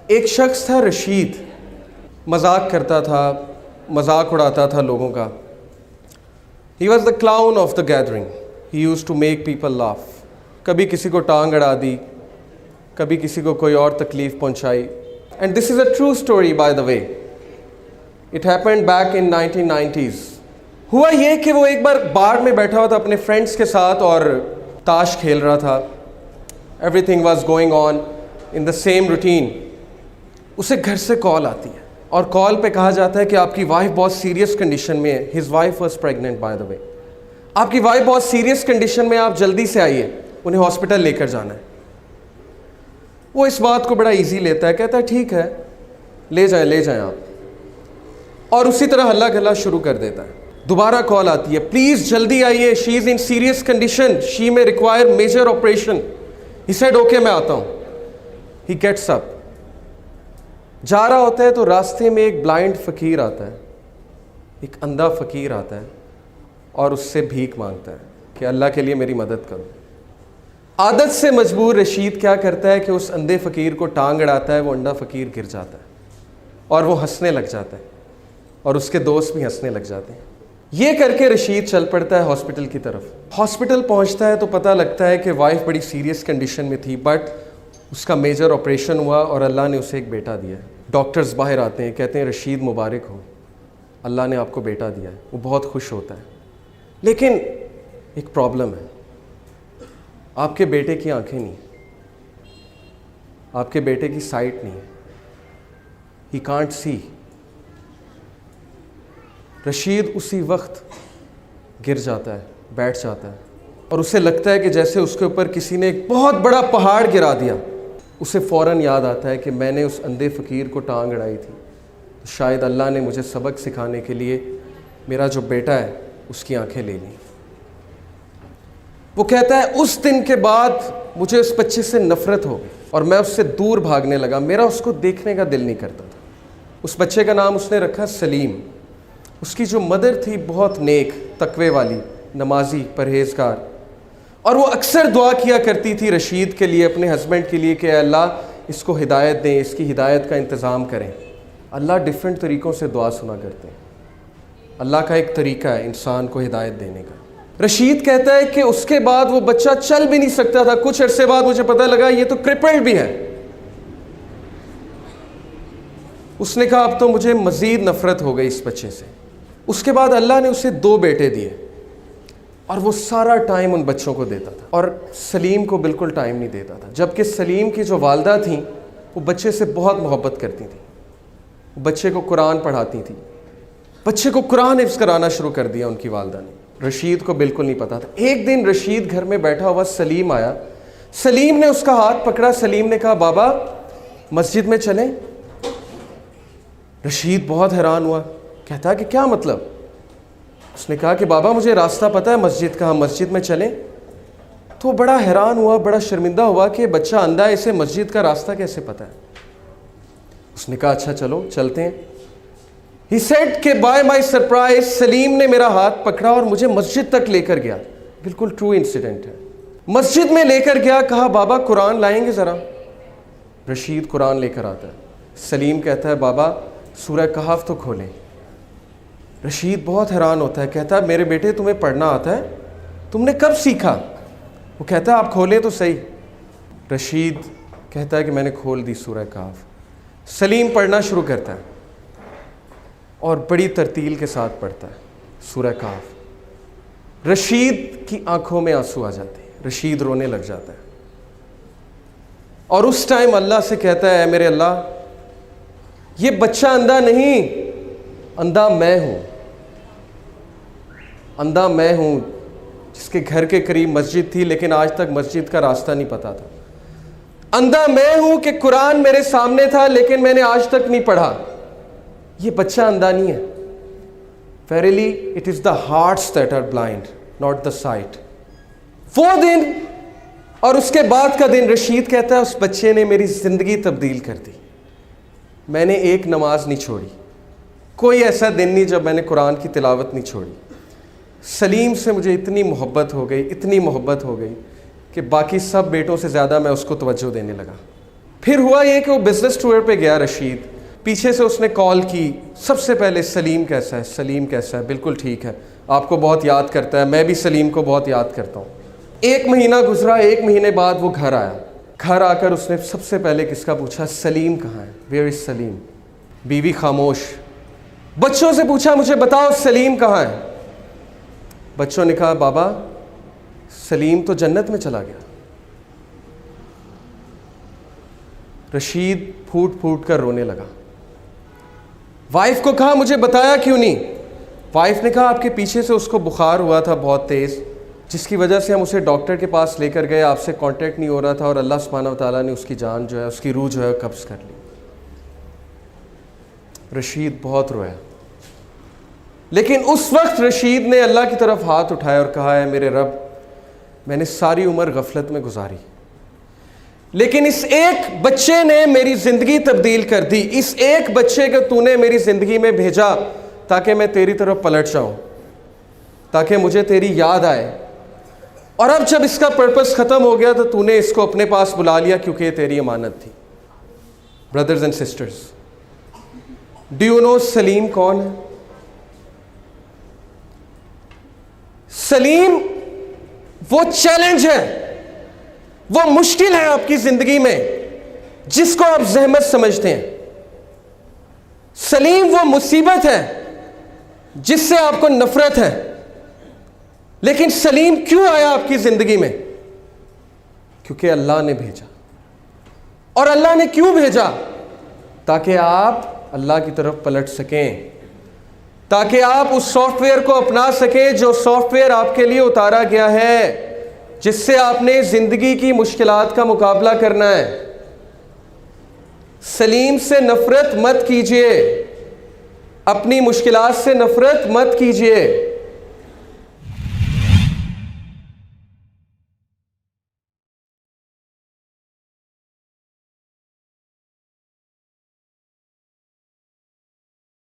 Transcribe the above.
ایک شخص تھا رشید، مذاق کرتا تھا، مذاق اڑاتا تھا لوگوں کا. He was the clown of the gathering. He used to make people laugh. کبھی کسی کو ٹانگ اڑا دی، کبھی کسی کو کوئی اور تکلیف پہنچائی. And this is a true story by the way. It happened back in 1990s. ہوا یہ کہ وہ ایک بار بار میں بیٹھا ہوا تھا اپنے فرینڈس کے ساتھ اور تاش کھیل رہا تھا. Every thing was going on in the same routine. اسے گھر سے کال آتی ہے اور کال پہ کہا جاتا ہے کہ آپ کی وائف بہت سیریس کنڈیشن میں ہے. His wife was pregnant by the way. آپ کی وائف بہت سیریس کنڈیشن میں، آپ جلدی سے آئیے، انہیں ہاسپٹل لے کر جانا ہے. وہ اس بات کو بڑا ایزی لیتا ہے، کہتا ہے ٹھیک ہے لے جائیں آپ، اور اسی طرح ہلا گلا شروع کر دیتا ہے. دوبارہ کال آتی ہے، پلیز جلدی آئیے، شی از ان سیریس کنڈیشن، شی میں require major operation. He said okay میں آتا ہوں. He gets up. جا رہا ہوتا ہے تو راستے میں ایک بلائنڈ فقیر آتا ہے، ایک اندھا فقیر آتا ہے اور اس سے بھیک مانگتا ہے کہ اللہ کے لیے میری مدد کرو. عادت سے مجبور رشید کیا کرتا ہے کہ اس اندھے فقیر کو ٹانگ اڑاتا ہے. وہ اندھا فقیر گر جاتا ہے اور وہ ہنسنے لگ جاتا ہے اور اس کے دوست بھی ہنسنے لگ جاتے ہیں. یہ کر کے رشید چل پڑتا ہے ہاسپٹل کی طرف. ہاسپٹل پہنچتا ہے تو پتہ لگتا ہے کہ وائف بڑی سیریس کنڈیشن میں تھی، بٹ اس کا میجر آپریشن ہوا اور اللہ نے اسے ایک بیٹا دیا ہے. ڈاکٹرز باہر آتے ہیں، کہتے ہیں رشید مبارک ہو، اللہ نے آپ کو بیٹا دیا ہے. وہ بہت خوش ہوتا ہے. لیکن ایک پرابلم ہے، آپ کے بیٹے کی آنکھیں نہیں، آپ کے بیٹے کی سائٹ نہیں. He can't see. رشید اسی وقت گر جاتا ہے، بیٹھ جاتا ہے اور اسے لگتا ہے کہ جیسے اس کے اوپر کسی نے ایک بہت بڑا پہاڑ گرا دیا. اسے فوراً یاد آتا ہے کہ میں نے اس اندھے فقیر کو ٹانگ اڑائی تھی، تو شاید اللہ نے مجھے سبق سکھانے کے لیے میرا جو بیٹا ہے اس کی آنکھیں لے لیں. وہ کہتا ہے اس دن کے بعد مجھے اس بچے سے نفرت ہو گئی اور میں اس سے دور بھاگنے لگا. میرا اس کو دیکھنے کا دل نہیں کرتا تھا. اس بچے کا نام اس نے رکھا سلیم. اس کی جو مدر تھی بہت نیک، تقوی والی، نمازی، پرہیزگار، اور وہ اکثر دعا کیا کرتی تھی رشید کے لیے، اپنے ہسبینڈ کے لیے، کہ اے اللہ اس کو ہدایت دیں، اس کی ہدایت کا انتظام کریں. اللہ ڈیفرنٹ طریقوں سے دعا سنا کرتے ہیں. اللہ کا ایک طریقہ ہے انسان کو ہدایت دینے کا. رشید کہتا ہے کہ اس کے بعد وہ بچہ چل بھی نہیں سکتا تھا. کچھ عرصے بعد مجھے پتہ لگا یہ تو کرپلڈ بھی ہے. اس نے کہا اب تو مجھے مزید نفرت ہو گئی اس بچے سے. اس کے بعد اللہ نے اسے 2 بیٹے دیے اور وہ سارا ٹائم ان بچوں کو دیتا تھا اور سلیم کو بالکل ٹائم نہیں دیتا تھا. جبکہ سلیم کی جو والدہ تھیں وہ بچے سے بہت محبت کرتی تھیں. وہ بچے کو قرآن پڑھاتی تھی. بچے کو قرآن حفظ کرانا شروع کر دیا ان کی والدہ نے. رشید کو بالکل نہیں پتا تھا. ایک دن رشید گھر میں بیٹھا ہوا سلیم آیا. سلیم نے اس کا ہاتھ پکڑا. سلیم نے کہا بابا مسجد میں چلیں. رشید بہت حیران ہوا. کہتا کہ کیا مطلب؟ اس نے کہا کہ بابا مجھے راستہ پتہ ہے مسجد کا، ہم مسجد میں چلیں. تو بڑا حیران ہوا، بڑا شرمندہ ہوا کہ بچہ اندھا ہے، اسے مسجد کا راستہ کیسے پتہ ہے. اس نے کہا اچھا چلو چلتے ہیں. He said کہ by my surprise سلیم نے میرا ہاتھ پکڑا اور مجھے مسجد تک لے کر گیا. بالکل ٹرو انسیڈنٹ ہے. مسجد میں لے کر گیا. کہا بابا قرآن لائیں گے ذرا. رشید قرآن لے کر آتا ہے. سلیم کہتا ہے بابا سورہ کہف تو کھولیں. رشید بہت حیران ہوتا ہے. کہتا ہے میرے بیٹے تمہیں پڑھنا آتا ہے؟ تم نے کب سیکھا؟ وہ کہتا ہے آپ کھولیں تو صحیح. رشید کہتا ہے کہ میں نے کھول دی سورہ کہف. سلیم پڑھنا شروع کرتا ہے اور بڑی ترتیل کے ساتھ پڑھتا ہے سورہ کہف. رشید کی آنکھوں میں آنسو آ جاتے ہیں. رشید رونے لگ جاتا ہے اور اس ٹائم اللہ سے کہتا ہے اے میرے اللہ یہ بچہ اندھا نہیں، اندھا میں ہوں. اندھا میں ہوں جس کے گھر کے قریب مسجد تھی لیکن آج تک مسجد کا راستہ نہیں پتا تھا. اندھا میں ہوں کہ قرآن میرے سامنے تھا لیکن میں نے آج تک نہیں پڑھا. یہ بچہ اندھا نہیں ہے. Verily it is the hearts that are blind, not the sight. وہ دن اور اس کے بعد کا دن رشید کہتا ہے اس بچے نے میری زندگی تبدیل کر دی. میں نے ایک نماز نہیں چھوڑی. کوئی ایسا دن نہیں جب میں نے قرآن کی تلاوت نہیں چھوڑی. سلیم سے مجھے اتنی محبت ہو گئی کہ باقی سب بیٹوں سے زیادہ میں اس کو توجہ دینے لگا. پھر ہوا یہ کہ وہ بزنس ٹور پہ گیا رشید، پیچھے سے اس نے کال کی، سب سے پہلے سلیم کیسا ہے، سلیم کیسا ہے، بالکل ٹھیک ہے، آپ کو بہت یاد کرتا ہے، میں بھی سلیم کو بہت یاد کرتا ہوں۔ 1 مہینہ گزرا، 1 مہینے بعد وہ گھر آیا، گھر آ کر اس نے سب سے پہلے کس کا پوچھا؟ سلیم کہاں ہے، ویئر از سلیم؟ بیوی خاموش، بچوں سے پوچھا مجھے بتاؤ سلیم کہاں ہے؟ بچوں نے کہا بابا سلیم تو جنت میں چلا گیا۔ رشید پھوٹ پھوٹ کر رونے لگا۔ وائف کو کہا مجھے بتایا کیوں نہیں؟ وائف نے کہا آپ کے پیچھے سے اس کو بخار ہوا تھا بہت تیز، جس کی وجہ سے ہم اسے ڈاکٹر کے پاس لے کر گئے، آپ سے کانٹیکٹ نہیں ہو رہا تھا، اور اللہ سبحانہ و تعالیٰ نے اس کی جان جو ہے، اس کی روح جو ہے قبض کر لی۔ رشید بہت رویا، لیکن اس وقت رشید نے اللہ کی طرف ہاتھ اٹھایا اور کہا ہے میرے رب، میں نے ساری عمر غفلت میں گزاری، لیکن اس ایک بچے نے میری زندگی تبدیل کر دی، اس ایک بچے کو تو نے میری زندگی میں بھیجا تاکہ میں تیری طرف پلٹ جاؤں، تاکہ مجھے تیری یاد آئے، اور اب جب اس کا پرپس ختم ہو گیا تو نے اس کو اپنے پاس بلا لیا کیونکہ یہ تیری امانت تھی۔ Brothers and sisters, do you know Salim کون ہے؟ سلیم وہ چیلنج ہے، وہ مشکل ہے آپ کی زندگی میں جس کو آپ زحمت سمجھتے ہیں۔ سلیم وہ مصیبت ہے جس سے آپ کو نفرت ہے، لیکن سلیم کیوں آیا آپ کی زندگی میں؟ کیونکہ اللہ نے بھیجا۔ اور اللہ نے کیوں بھیجا؟ تاکہ آپ اللہ کی طرف پلٹ سکیں، تاکہ آپ اس سافٹ ویئر کو اپنا سکیں جو سافٹ ویئر آپ کے لیے اتارا گیا ہے، جس سے آپ نے زندگی کی مشکلات کا مقابلہ کرنا ہے۔ سلیم سے نفرت مت کیجیے، اپنی مشکلات سے نفرت مت کیجیے۔